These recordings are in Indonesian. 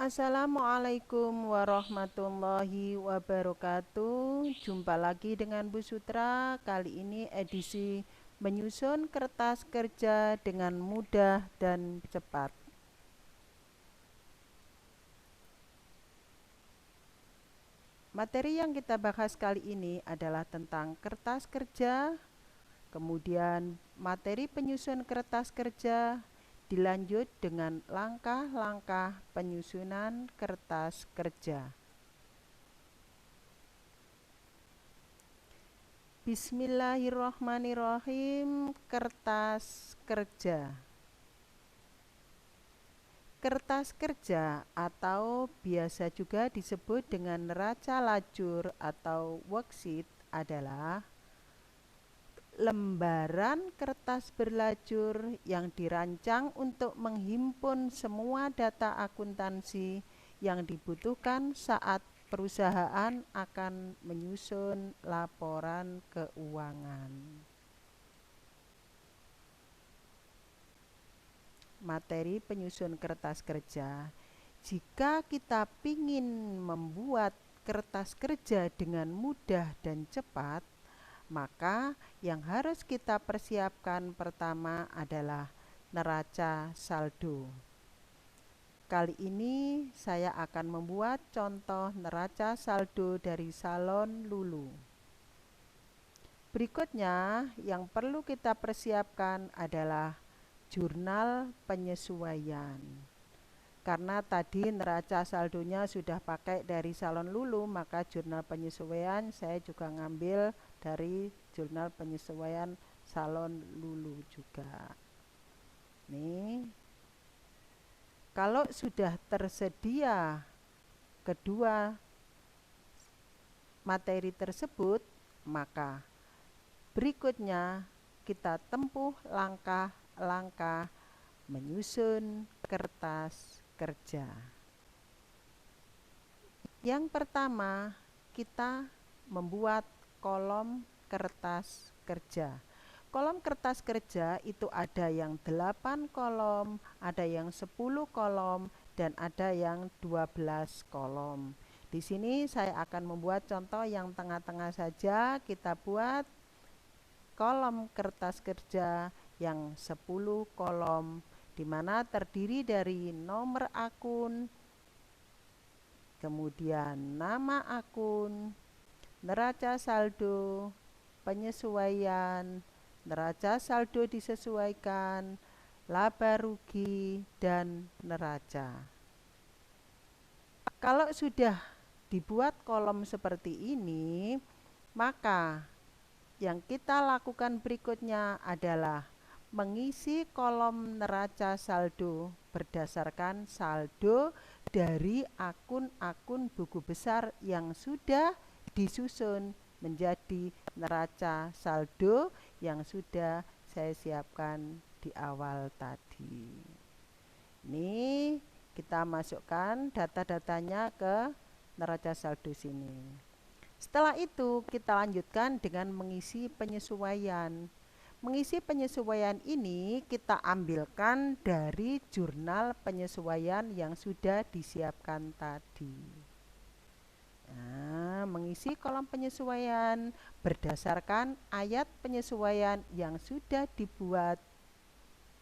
Assalamualaikum warahmatullahi wabarakatuh. Jumpa lagi dengan Bu Sutra. Kali ini edisi menyusun kertas kerja dengan mudah dan cepat. Materi yang kita bahas kali ini adalah tentang kertas kerja, kemudian materi penyusun kertas kerja, dilanjut dengan langkah-langkah penyusunan kertas kerja. Bismillahirrahmanirrahim. Kertas kerja. Kertas kerja atau biasa juga disebut dengan neraca lajur atau worksheet adalah lembaran kertas berlajur yang dirancang untuk menghimpun semua data akuntansi yang dibutuhkan saat perusahaan akan menyusun laporan keuangan. Materi penyusun kertas kerja. Jika kita ingin membuat kertas kerja dengan mudah dan cepat, maka yang harus kita persiapkan pertama adalah neraca saldo. Kali ini saya akan membuat contoh neraca saldo dari Salon Lulu. Berikutnya yang perlu kita persiapkan adalah jurnal penyesuaian. Karena tadi neraca saldonya sudah pakai dari Salon Lulu, maka jurnal penyesuaian saya juga ngambil dari jurnal penyesuaian Salon Lulu juga. Nih, kalau sudah tersedia kedua materi tersebut, maka berikutnya kita tempuh langkah-langkah menyusun kertas kerja. Yang pertama, kita membuat kolom kertas kerja. Kolom kertas kerja itu ada yang 8 kolom, ada yang 10 kolom, dan ada yang 12 kolom. Di sini saya akan membuat contoh yang tengah-tengah saja. Kita buat kolom kertas kerja yang 10 kolom, di mana terdiri dari nomor akun, kemudian nama akun, neraca saldo, penyesuaian, neraca saldo disesuaikan, laba rugi, dan neraca. Kalau sudah dibuat kolom seperti ini, maka yang kita lakukan berikutnya adalah mengisi kolom neraca saldo berdasarkan saldo dari akun-akun buku besar yang sudah disusun menjadi neraca saldo yang sudah saya siapkan di awal tadi. Ini kita masukkan data-datanya ke neraca saldo sini. Setelah itu kita lanjutkan dengan mengisi penyesuaian. Mengisi penyesuaian ini kita ambilkan dari jurnal penyesuaian yang sudah disiapkan tadi. Nah, mengisi kolom penyesuaian berdasarkan ayat penyesuaian yang sudah dibuat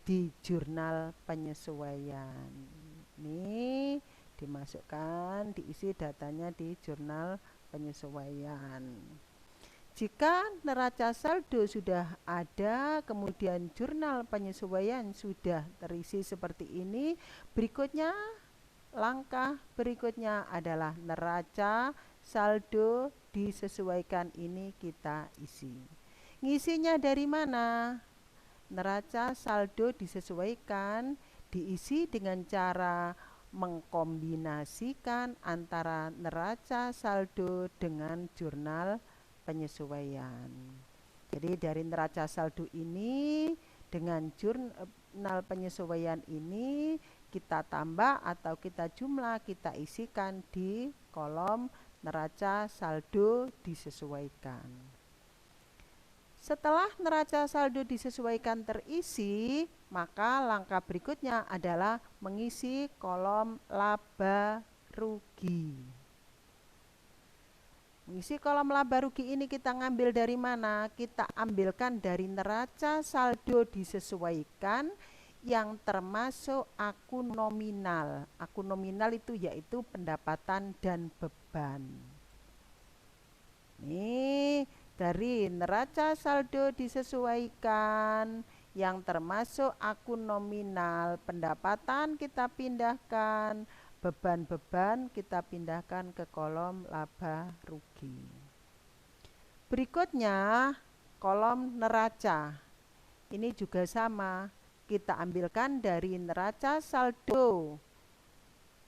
di jurnal penyesuaian. Ini dimasukkan, diisi datanya di jurnal penyesuaian. Jika neraca saldo sudah ada, kemudian jurnal penyesuaian sudah terisi seperti ini, berikutnya langkah berikutnya adalah neraca saldo disesuaikan ini kita isi. Ngisinya dari mana? Neraca saldo disesuaikan diisi dengan cara mengkombinasikan antara neraca saldo dengan jurnal penyesuaian. Jadi dari neraca saldo ini dengan jurnal penyesuaian ini kita tambah atau kita jumlah, kita isikan di kolom neraca saldo disesuaikan. Setelah neraca saldo disesuaikan terisi, maka langkah berikutnya adalah mengisi kolom laba rugi. Mengisi kolom laba rugi ini kita ngambil dari mana? Kita ambilkan dari neraca saldo disesuaikan yang termasuk akun nominal. Akun nominal itu yaitu pendapatan dan beban. Ini dari neraca saldo disesuaikan yang termasuk akun nominal, pendapatan kita pindahkan, beban-beban kita pindahkan ke kolom laba rugi. Berikutnya kolom neraca. Ini juga sama, kita ambilkan dari neraca saldo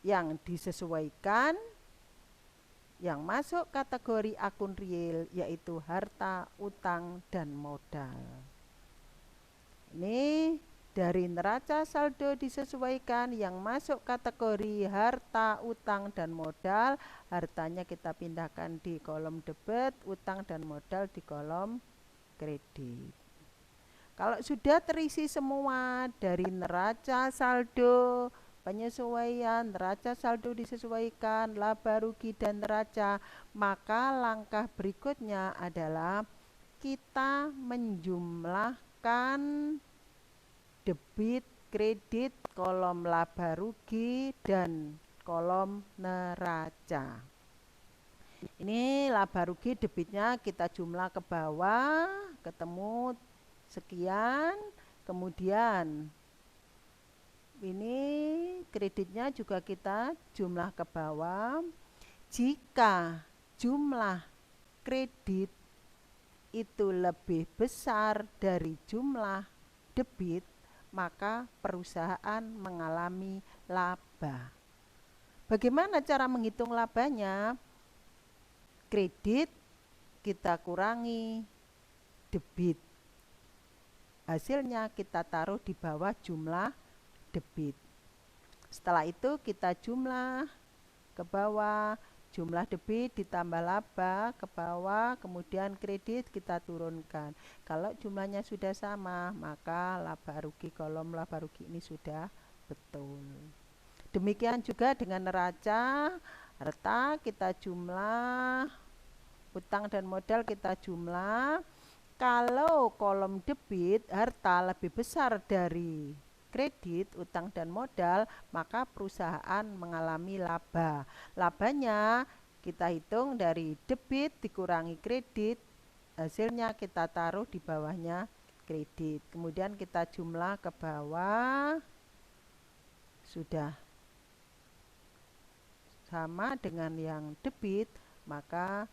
yang disesuaikan yang masuk kategori akun real, yaitu harta, utang, dan modal. Ini dari neraca saldo disesuaikan yang masuk kategori harta, utang, dan modal. Hartanya kita pindahkan di kolom debit, utang dan modal di kolom kredit. Kalau sudah terisi semua dari neraca saldo penyesuaian, neraca saldo disesuaikan, laba rugi dan neraca, maka langkah berikutnya adalah kita menjumlahkan debit, kredit, kolom laba rugi dan kolom neraca. Ini laba rugi debitnya kita jumlah ke bawah, ketemu sekian, kemudian ini kreditnya juga kita jumlah ke bawah. Jika jumlah kredit itu lebih besar dari jumlah debit, maka perusahaan mengalami laba. Bagaimana cara menghitung labanya? Kredit kita kurangi debit. Hasilnya kita taruh di bawah jumlah debit. Setelah itu kita jumlah ke bawah, jumlah debit ditambah laba ke bawah, kemudian kredit kita turunkan. Kalau jumlahnya sudah sama, maka laba rugi kolom laba rugi ini sudah betul. Demikian juga dengan neraca, harta kita jumlah, utang dan modal kita jumlah. Kalau kolom debit harta lebih besar dari kredit, utang dan modal, maka perusahaan mengalami laba. Labanya kita hitung dari debit dikurangi kredit, hasilnya kita taruh di bawahnya kredit. Kemudian kita jumlah ke bawah, sudah sama dengan yang debit, maka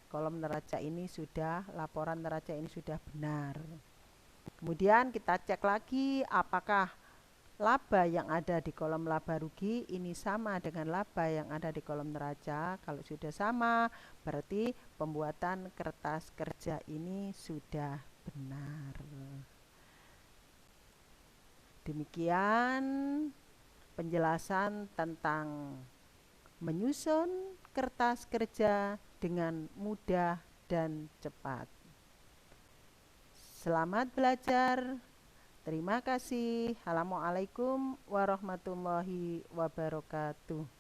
kolom neraca ini sudah, laporan neraca ini sudah benar. Kemudian kita cek lagi apakah laba yang ada di kolom laba rugi ini sama dengan laba yang ada di kolom neraca. Kalau sudah sama, berarti pembuatan kertas kerja ini sudah benar. Demikian penjelasan tentang menyusun kertas kerja dengan mudah dan cepat. Selamat belajar. Terima kasih. Assalamualaikum warahmatullahi wabarakatuh.